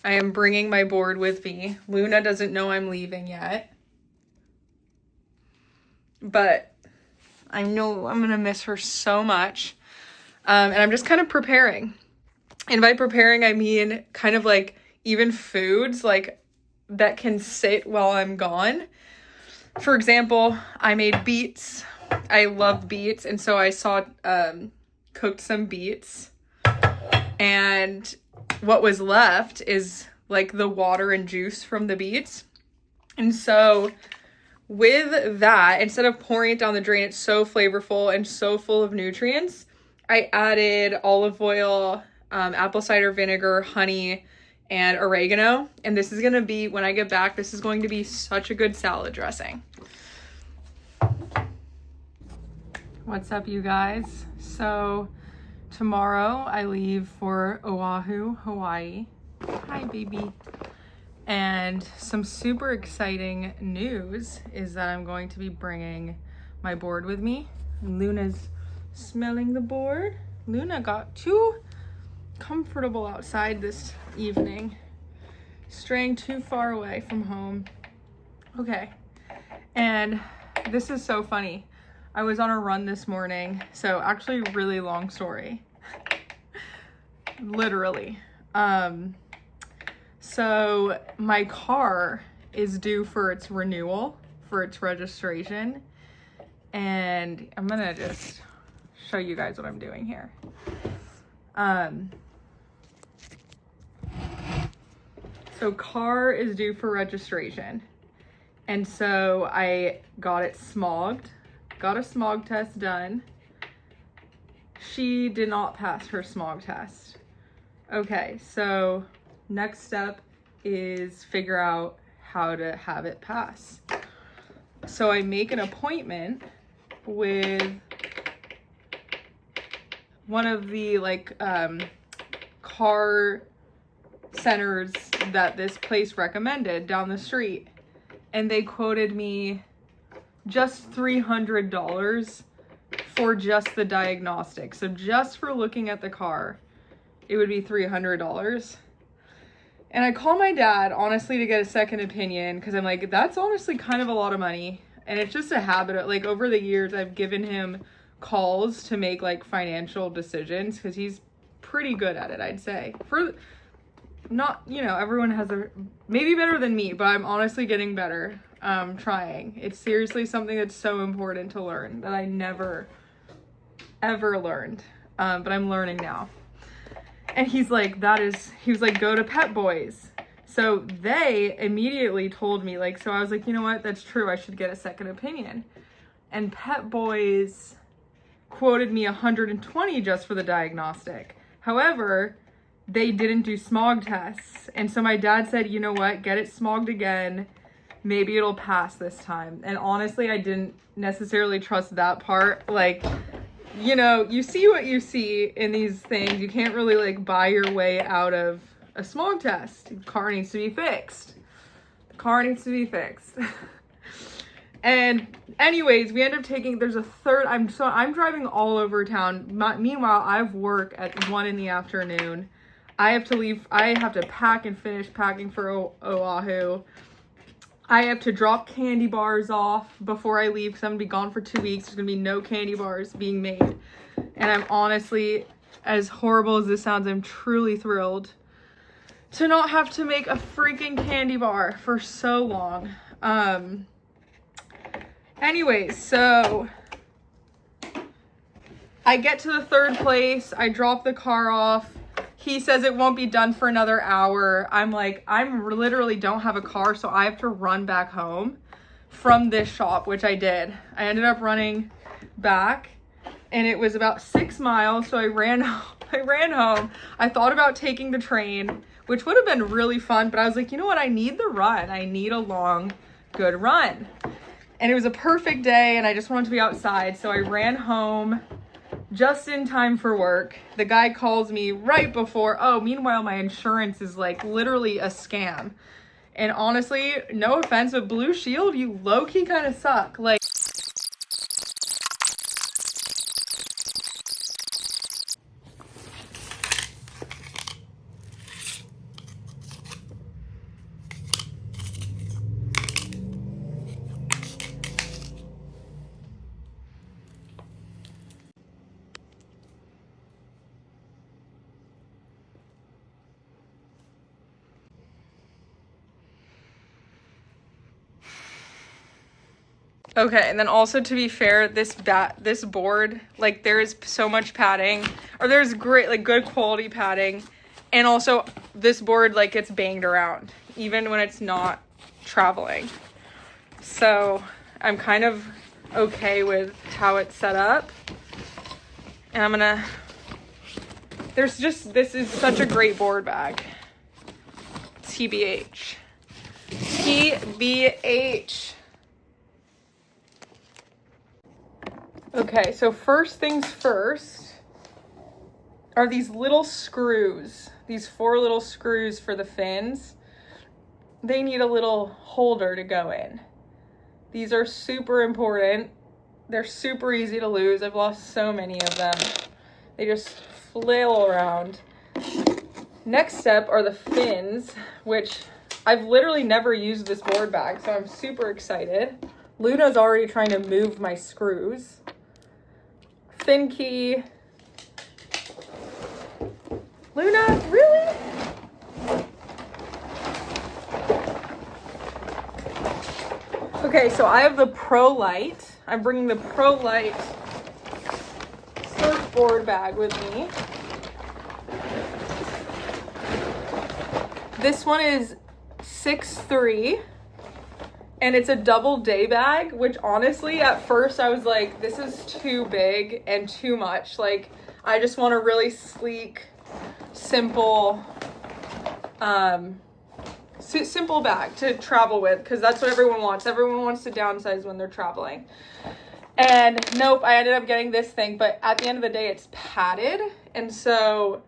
I am bringing my board with me. Luna doesn't know I'm leaving yet. But I know I'm going to miss her so much. And I'm just kind of preparing. And by preparing, I mean kind of like even foods like that can sit while I'm gone. For example, I made beets. I love beets. And so I cooked some beets. And what was left is like the water and juice from the beets. And so with that, instead of pouring it down the drain, it's so flavorful and so full of nutrients. I added olive oil, apple cider vinegar, honey, and oregano. And this is going to be, when I get back, this is going to be such a good salad dressing. What's up, you guys? So tomorrow I leave for Oahu, Hawaii. Hi, baby. And some super exciting news is that I'm going to be bringing my board with me. Luna's smelling the board. Luna got too comfortable outside this evening, straying too far away from home. Okay, and this is so funny. I was on a run this morning, so actually really long story. Literally. So my car is due for its renewal, for its registration, and I'm gonna just show you guys what I'm doing here. So car is due for registration, and so I got it smogged, got a smog test done. She did not pass her smog test. Okay, so next step is figure out how to have it pass. So I make an appointment with one of the car centers that this place recommended down the street. And they quoted me just $300 for just the diagnostic. So just for looking at the car, it would be $300. And I call my dad, honestly, to get a second opinion, because I'm like, that's honestly kind of a lot of money. And it's just a habit of, like, over the years, I've given him calls to make, like, financial decisions, because he's pretty good at it, I'd say. For not, you know, everyone has maybe better than me, but I'm honestly getting better, trying. It's seriously something that's so important to learn that I never, ever learned, but I'm learning now. And he's like, go to Pep Boys. So they immediately told me, so I was like, you know what? That's true. I should get a second opinion. And Pep Boys quoted me $120 just for the diagnostic. However, they didn't do smog tests. And so my dad said, you know what? Get it smogged again. Maybe it'll pass this time. And honestly, I didn't necessarily trust that part. You know, you see what you see in these things. You can't really buy your way out of a smog test. The car needs to be fixed. The car needs to be fixed. And anyways, we end up there's a third, I'm driving all over town. Meanwhile, I have work at 1 p.m. I have to leave. I have to pack and finish packing for Oahu. I have to drop candy bars off before I leave because I'm going to be gone for 2 weeks. There's going to be no candy bars being made. And I'm honestly, as horrible as this sounds, I'm truly thrilled to not have to make a freaking candy bar for so long. Anyways, so I get to the third place. I drop the car off. He says it won't be done for another hour. I'm like, literally don't have a car, so I have to run back home from this shop, which I did. I ended up running back, and it was about 6 miles, so I ran home. I thought about taking the train, which would have been really fun, but I was like, you know what? I need the run. I need a long, good run. And it was a perfect day, and I just wanted to be outside, so I ran home just in time for work. The guy calls me right before, meanwhile, my insurance is literally a scam. And honestly, no offense, but Blue Shield, you low-key kind of suck. Okay, and then also to be fair, this board, like there is so much padding, or there's great, like good quality padding, and also this board like gets banged around even when it's not traveling. So I'm kind of okay with how it's set up. And this is such a great board bag. TBH. TBH. Okay, so first things first are these little screws. These 4 little screws for the fins. They need a little holder to go in. These are super important. They're super easy to lose. I've lost so many of them. They just flail around. Next step are the fins, which I've literally never used this board bag, so I'm super excited. Luna's already trying to move my screws. Fin key. Luna, really? Okay, so I have the Pro Light. I'm bringing the Pro Light surfboard bag with me. This one is 6'3", and it's a double day bag, which honestly, at first I was like, this is too big and too much. Like, I just want a really sleek, simple, simple bag to travel with, because that's what everyone wants. Everyone wants to downsize when they're traveling. And nope, I ended up getting this thing, but at the end of the day, it's padded, and so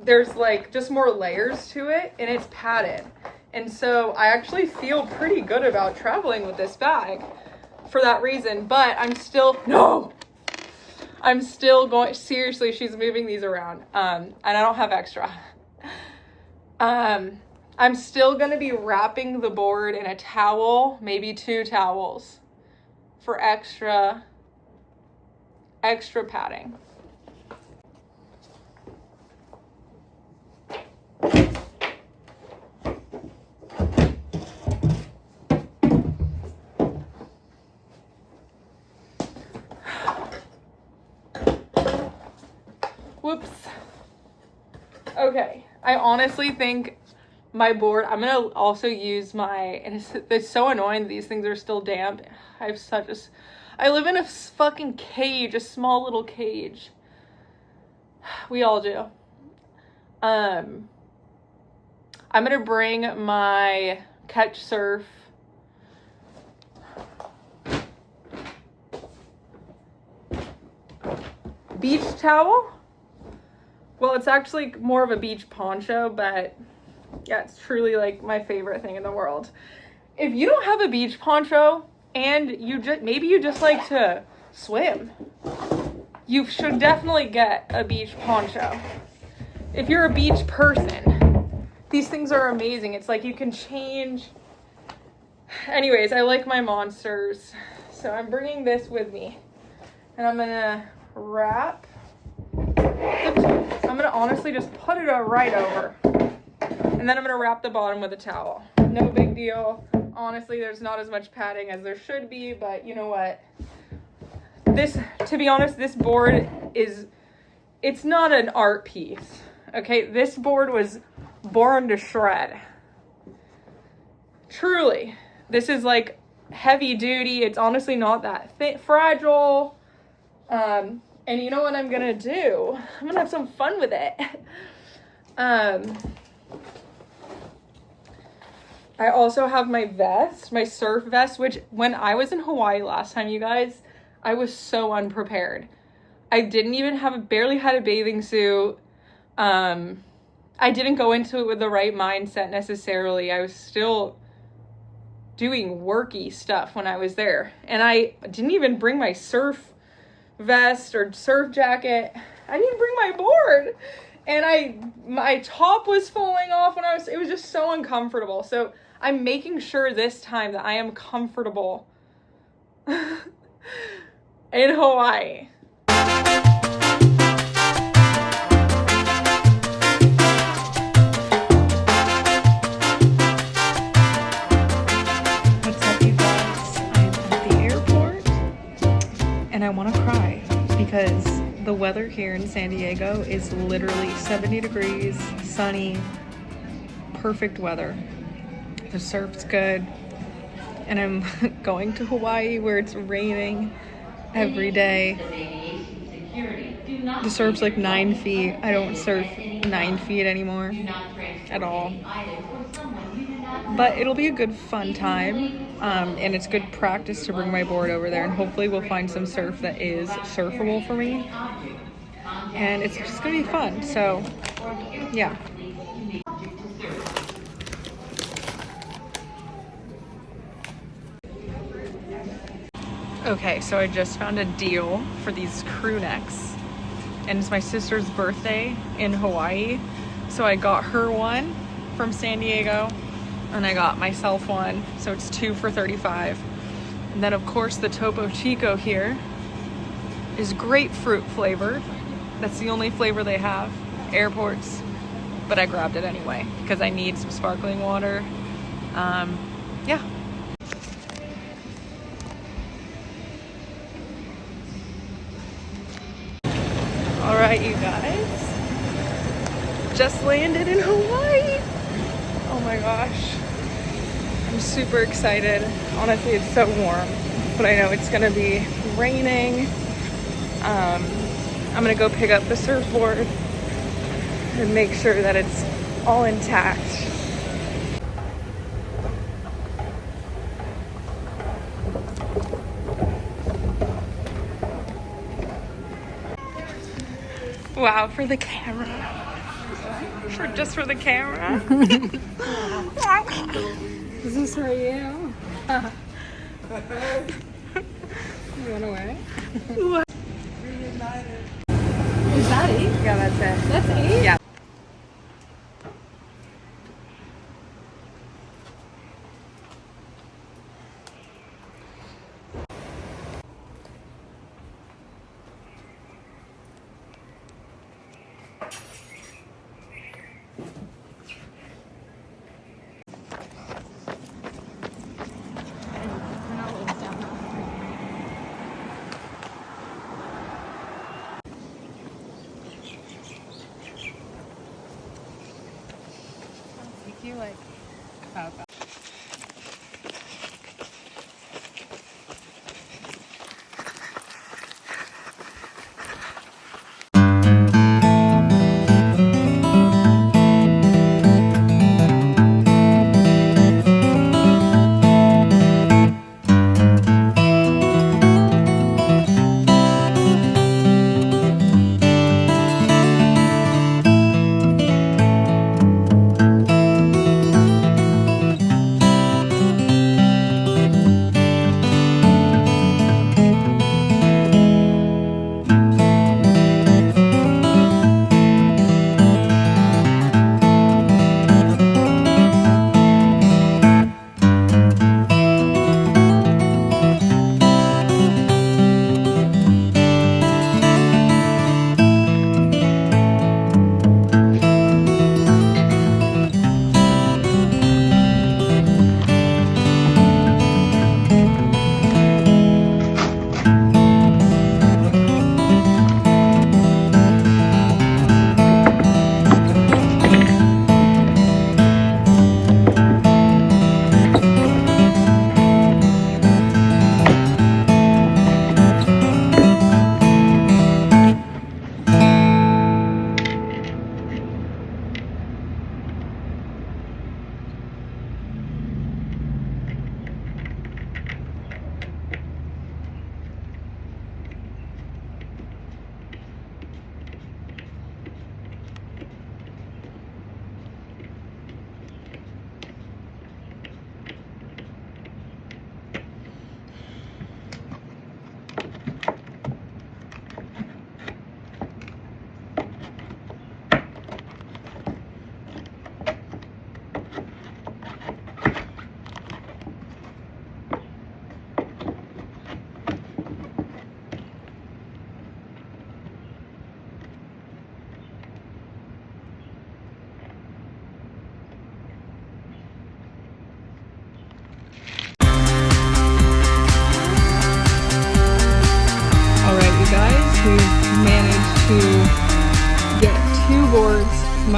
there's like just more layers to it, and it's padded. And so I actually feel pretty good about traveling with this bag for that reason, but I'm still going, seriously, she's moving these around, and I don't have extra. I'm still going to be wrapping the board in a towel, maybe 2 towels for extra padding. Whoops. Okay, I honestly think my board, I'm gonna also use and it's so annoying that these things are still damp. I live in a fucking cage, a small little cage. We all do. I'm gonna bring my Catch Surf beach towel. Well, it's actually more of a beach poncho, but yeah, it's truly like my favorite thing in the world. If you don't have a beach poncho and maybe you just like to swim, you should definitely get a beach poncho. If you're a beach person, these things are amazing. It's like you can change. Anyways, I like my monsters, so I'm bringing this with me, and I'm gonna honestly just put it right over, and then I'm gonna wrap the bottom with a towel. No big deal. Honestly, there's not as much padding as there should be, but you know what? To be honest, this board it's not an art piece. Okay, this board was born to shred. Truly, this is like heavy duty. It's honestly not that fragile. And you know what I'm gonna do? I'm gonna have some fun with it. I also have my vest, my surf vest, which when I was in Hawaii last time, you guys, I was so unprepared. I barely had a bathing suit. I didn't go into it with the right mindset necessarily. I was still doing worky stuff when I was there. And I didn't even bring my surf vest or surf jacket. I didn't bring my board. And my top was falling off it was just so uncomfortable. So I'm making sure this time that I am comfortable in Hawaii. What's up, you guys? I'm at the airport. weather here in San Diego is literally 70 degrees, sunny, perfect weather. The surf's good. And I'm going to Hawaii where it's raining every day. The surf's like 9 feet. I don't surf 9 feet anymore at all. But it'll be a good fun time. And it's good practice to bring my board over there, and hopefully we'll find some surf that is surfable for me. And it's just gonna be fun. So yeah. Okay, so I just found a deal for these crew necks, and it's my sister's birthday in Hawaii, so I got her one from San Diego and I got myself one, so it's 2 for $35. And then of course the Topo Chico here is grapefruit flavored. That's the only flavor they have, airports, but I grabbed it anyway because I need some sparkling water. Yeah. All right, you guys, just landed in Hawaii. Oh my gosh, I'm super excited. Honestly, it's so warm, but I know it's gonna be raining. I'm gonna go pick up the surfboard and make sure that it's all intact. Wow, for the camera. Just for the camera. Is this for you? You went away? Is that it? Yeah, that's it. That's it? Yeah. You like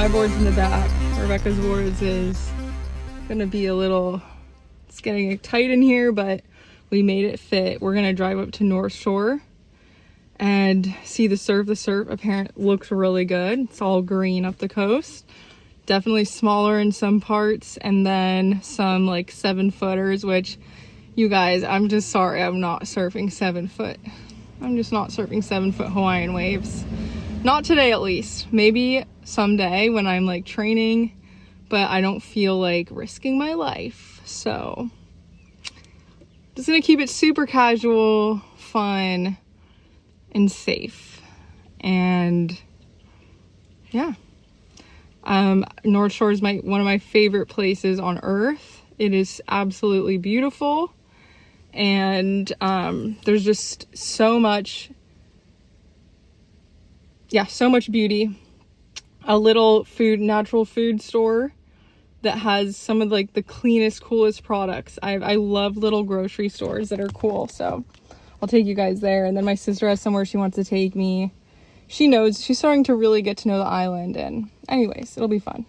my board's in the back. Rebecca's boards is gonna be a little, it's getting tight in here, but we made it fit. We're gonna drive up to North Shore and see the surf. The surf apparently looks really good. It's all green up the coast. Definitely smaller in some parts, and then some like 7-footers, which you guys, I'm just sorry, I'm not surfing 7-foot. I'm just not surfing 7-foot Hawaiian waves. Not today, at least. Maybe someday when I'm like training, but I don't feel like risking my life. So just gonna keep it super casual, fun, and safe. And yeah. North Shore is one of my favorite places on earth. It is absolutely beautiful, and there's just so much beauty. A little natural food store that has some of like the cleanest, coolest products. I love little grocery stores that are cool, so I'll take you guys there. And then my sister has somewhere she wants to take me. She knows, she's starting to really get to know the island, and anyways, it'll be fun.